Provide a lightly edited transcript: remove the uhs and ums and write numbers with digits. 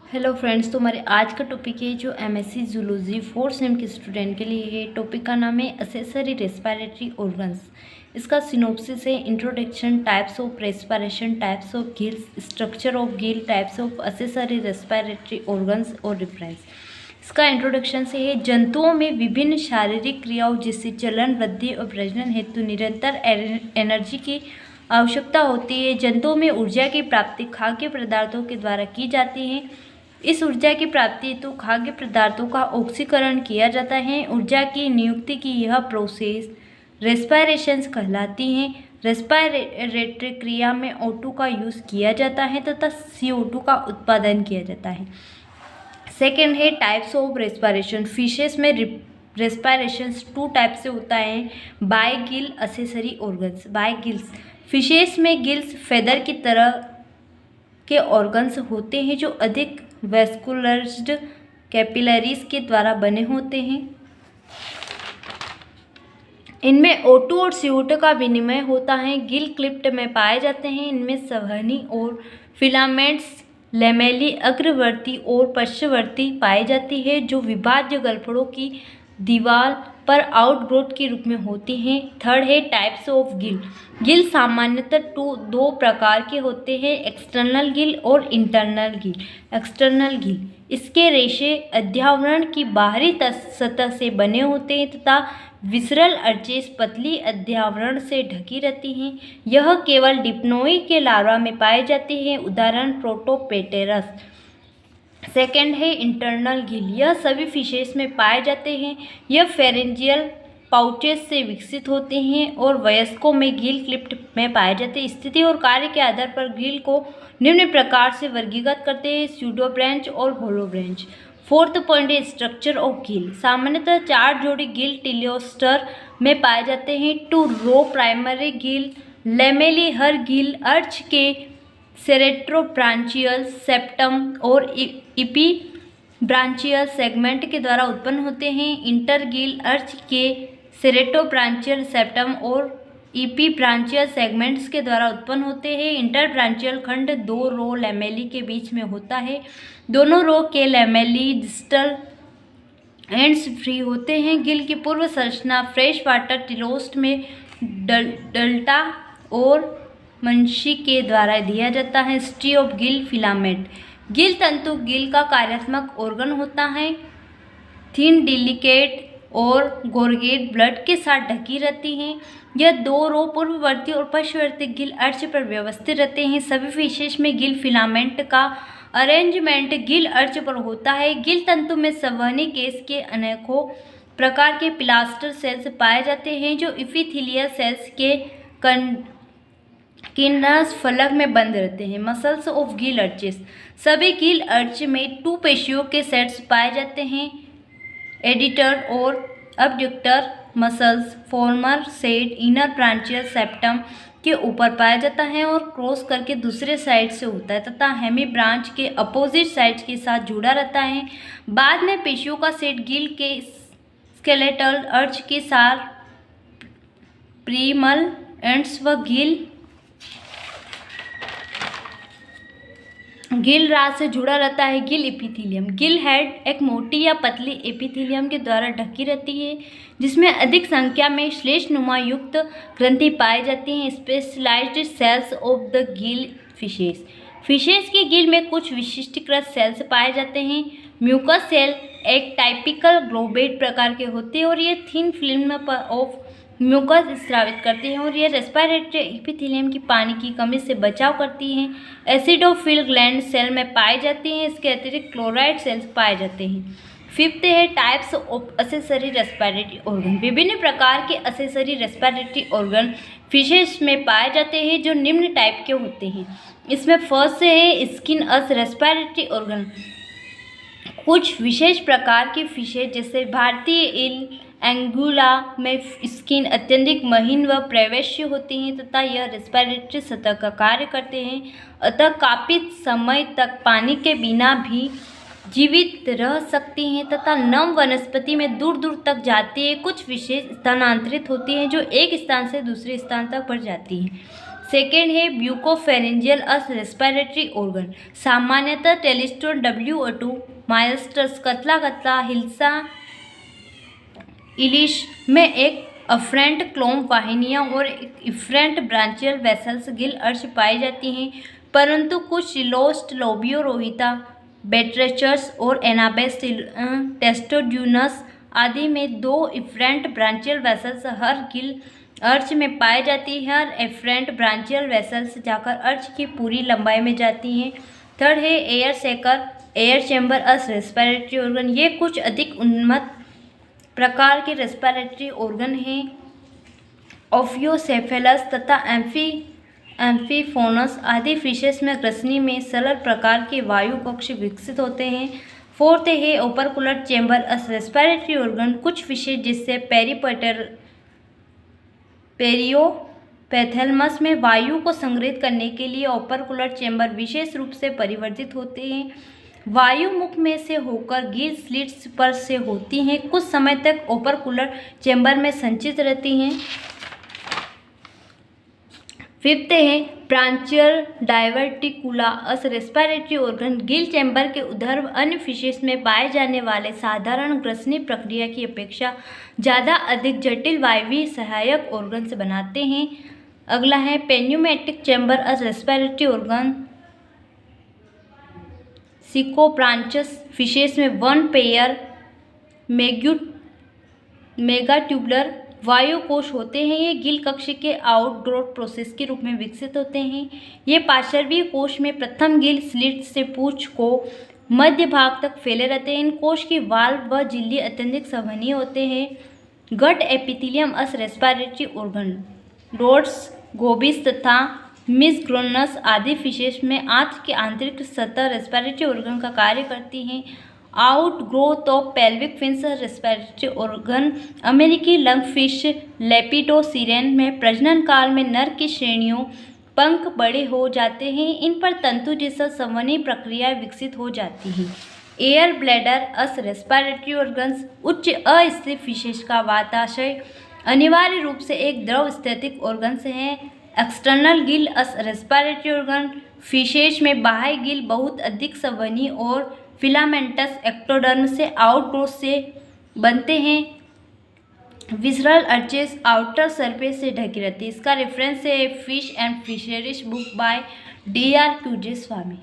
Hello friends, तो हमारे आज का टॉपिक है जो एमएससी जूलॉजी 4th सेम के स्टूडेंट के लिए है। टॉपिक का नाम है असेसरी रेस्पिरेटरी ऑर्गन्स। इसका सिनोप्सिस है introduction, types of respiration, types of gills, structure of gill, types of accessory respiratory organs और रेफरेंस। इसका इंट्रोडक्शन से है जंतुओं में विभिन्न शारीरिक क्रियाओं जैसे चलन, वृद्धि और प्रजनन हेतु निरंतर एनर्जी की आवश्यकता होती है। जंतुओं में ऊर्जा की प्राप्ति खाद्य पदार्थों के द्वारा की जाती है। इस ऊर्जा की प्राप्ति हेतु खाद्य पदार्थों का ऑक्सीकरण किया जाता है। ऊर्जा की नियुक्ति की यह प्रोसेस रेस्पिरेशंस कहलाती है। रेस्पिरेटरी क्रिया में O2 का यूज़ किया जाता है तथा CO2 का उत्पादन किया जाता है। सेकेंड है टाइप्स ऑफ रेस्पिरेशन। फिशेस में रेस्पिरेशंस 2 टाइप से होता है, by gill, accessory organs. By gills fishes में गिल्स फेदर की तरह के ऑर्गन्स होते हैं जो अधिक वेस्कुलर्ड कैपिलरीज के द्वारा बने होते हैं। इनमें O2 और CO2 का विनिमय होता है। गिल क्लिप्ट में पाए जाते हैं। इनमें संवहनी और फिलामेंट्स लैमेली अग्रवर्ती और पश्चवर्ती पाई जाती है जो विभाज्य गलफड़ों की दीवार पर आउटग्रोथ के रूप में होती हैं। थर्ड है टाइप्स ऑफ गिल। गिल सामान्यतः दो प्रकार के होते हैं, एक्सटर्नल गिल और इंटरनल गिल। एक्सटर्नल गिल इसके रेशे अध्यावरण की बाहरी सतह से बने होते हैं तथा विसरल अर्चेस पतली अध्यावरण से ढकी रहती हैं। यह केवल डिप्नोई के लार्वा में पाई जाती है, उदाहरण प्रोटोपेटेरस। सेकेंड है इंटरनल गिल। यह सभी फिशेस में पाए जाते हैं। यह फेरेंजियल पाउचेस से विकसित होते हैं और वयस्कों में गिल क्लिप्ट में पाए जाते हैं। स्थिति और कार्य के आधार पर गिल को निम्न प्रकार से वर्गीकृत करते हैं, स्यूडो ब्रांच और होलो ब्रांच। फोर्थ पॉइंट है स्ट्रक्चर ऑफ गिल। सामान्यतः 4 जोड़ी गिल टिलियोस्टर में पाए जाते हैं। 2 रो प्राइमरी गिल लैमेली हर गिल अर्च के सेरेट्रोब्रांचियल सेप्टम और इपी ब्रांचियल सेगमेंट के द्वारा उत्पन्न होते हैं। इंटरगिल अर्च के सेरेट्रोब्रांचियल सेप्टम और ईपी ब्रांचियल सेगमेंट्स के द्वारा उत्पन्न होते हैं। इंटर ब्रांचियल खंड 2 रो लैमेली के बीच में होता है। दोनों रो के लैमेली डिस्टल एंड्स फ्री होते हैं। गिल की पूर्व संरचना फ्रेश वाटर टिलोस्ट में डल्टा और मंशी के द्वारा दिया जाता है। History of gill filament. Gill तंतु गिल का कार्यात्मक ऑर्गन होता है। थिन डिलिकेट और गोरगेट ब्लड के साथ ढकी रहती हैं। यह 2 रो पूर्ववर्ती और पश्चवर्ती गिल अर्च पर व्यवस्थित रहते हैं। सभी फिशेस में गिल फिलामेंट का अरेंजमेंट गिल अर्च पर होता है। गिल तंतु में संवहनी केस के अनेकों प्रकार के पिलास्टर सेल्स पाए जाते हैं जो इपिथेलियल सेल्स के किन्नस फलक में बंद रहते हैं। Muscles of gill arches. सभी गिल अर्च में 2 पेशियों के सेट्स पाए जाते हैं, एडिटर और abductor muscles. Farmer set inner branchial septum के ऊपर पाया जाता है और क्रॉस करके दूसरे साइड से होता है तथा हेमी ब्रांच के अपोजिट साइड के साथ जुड़ा रहता है। बाद में पेशियों का सेट गिल के स्केलेटल अर्च के साथ प्रीमल एंड्स व गिल राज से जुड़ा रहता है। गिल एपिथेलियम। गिल हेड एक मोटी या पतली एपिथेलियम के द्वारा ढकी रहती है जिसमें अधिक संख्या में श्लेष्मनुमा युक्त ग्रंथि पाई जाती हैं। Specialised cells of the gill fishes. Fishes की गिल में कुछ विशिष्टकृत सेल्स पाए जाते हैं। म्यूकस सेल एक टाइपिकल ग्लोबेट प्रकार के होते हैं और ये थिन फिल्म ऑफ म्यूकस स्रावित करते हैं और यह रेस्पिरेटरी एपिथेलियम की पानी की कमी से बचाव करती हैं। एसिडोफिल ग्लैंड सेल में पाई जाती हैं। इसके अतिरिक्त क्लोराइड सेल्स पाए जाते हैं। फिफ्थ है types of accessory respiratory organ. विभिन्न प्रकार के असेसरी रेस्पिरेटरी ऑर्गन फिशेस में पाए जाते हैं जो निम्न टाइप के होते हैं। इसमें फर्स्ट है स्किन अस रेस्पिरेटरी ऑर्गन। कुछ विशेष प्रकार के फिशेज जैसे भारतीय ईल एंगुला में स्किन अत्यधिक महीन व प्रवेश्य होती हैं तथा यह रेस्पिरेटरी सतह का कार्य करते हैं, अतः काफी समय तक पानी के बिना भी जीवित रह सकती हैं तथा नम वनस्पति में दूर दूर तक जाती है। कुछ विशेष स्थानांतरित होती हैं जो एक स्थान से दूसरे स्थान तक बढ़ जाती हैं। सेकेंड है ब्यूकोफेरेंजियल अस रेस्पिरेटरी ऑर्गन। सामान्यतः टेलिस्टोन WO2 माइलस्टर्स कतला कतला हिल्सा इलिश में एक अफ्रेंट क्लोम वाहिनियाँ और efferent branchial vessels gill arch पाई जाती हैं, परंतु कुछ लोस्ट लोबियो रोहिता बेट्रेचर्स और एनाबेस टेस्टोड्यूनस आदि में 2 इफ्रेंट ब्रांचियल वेसल्स हर गिल अर्च में पाई जाती है। हर एफ्रेंट ब्रांचियल वेसल्स जाकर अर्च की पूरी लंबाई में जाती हैं। थर्ड है एयर सेकर एयर चैम्बर अस रेस्पिरेटरी ऑर्गन। ये कुछ अधिक उन्नत प्रकार के रेस्पिरेटरी ऑर्गन हैं। ऑफियोसेफेलस तथा एम्फीफोनस आदि फिशेस में ग्रसनी में सरल प्रकार के वायु कक्ष विकसित होते हैं। फोर्थ है ओपरकुलर चैम्बर अस रेस्पिरेटरी ऑर्गन। कुछ फिशेज जिससे पेरियोपेथेलमस में वायु को संग्रहित करने के लिए ओपरकुलर चैम्बर विशेष रूप से परिवर्तित होते हैं। वायु मुख में से होकर गिल स्लिट्स पर से होती हैं, कुछ समय तक ओपरकुलर चैम्बर में संचित रहती हैं। फिफ्थ है ब्रांचियल डाइवर्टिकुला अस रेस्पिरेटरी ऑर्गन। गिल चैम्बर के उदर्भ अन्य फिशेस में पाए जाने वाले साधारण ग्रसनी प्रक्रिया की अपेक्षा ज़्यादा अधिक जटिल वायवीय सहायक ऑर्गन से बनाते हैं। अगला है पेन्यूमेटिक चैम्बर अस रेस्पिरेटरी ऑर्गन। सिकोप्रांचस फिशेस में 1 पेयर मेगाट्यूबुलर वायु कोश होते हैं। ये गिल कक्ष के आउटग्रोथ प्रोसेस के रूप में विकसित होते हैं। ये पार्श्वीय कोश में प्रथम गिल स्लिट से पूंछ को मध्य भाग तक फैले रहते हैं। इन कोश की वाल्व व झिल्ली अत्यधिक संवहनीय होते हैं। गट एपिथेलियम अस रेस्पिरेटरी ऑर्गन। रोड्स गोबिस तथा मिसग्रोनस आदि फिशेस में आंत की आंतरिक सतह रेस्पिरेटरी ऑर्गन का कार्य करती हैं। Outgrowth of pelvic fins respiratory organ. अमेरिकी लंगफिश लेपिडोसिरेन में प्रजनन काल में नर की श्रेणियों पंख बड़े हो जाते हैं। इन पर तंतु जैसा संवहनी प्रक्रियाएं विकसित हो जाती हैं। एयर ब्लैडर अस रेस्पिरेटरी ऑर्गन्स। उच्च अस्थिर फिशेस का वाताशय अनिवार्य रूप से एक द्रव स्थितिक ऑर्गन्स है। एक्सटर्नल गिल अस रेस्पिरेटरी ऑर्गन। फिशेस में बाह्य गिल बहुत अधिक संवहनी और फिलामेंटस एक्टोडर्म से आउटग्रोथ से बनते हैं। विसरल अर्चेस आउटर सरफेस से ढकी रहती है। इसका रेफरेंस है fish and fisheries book by DR QJ Swami.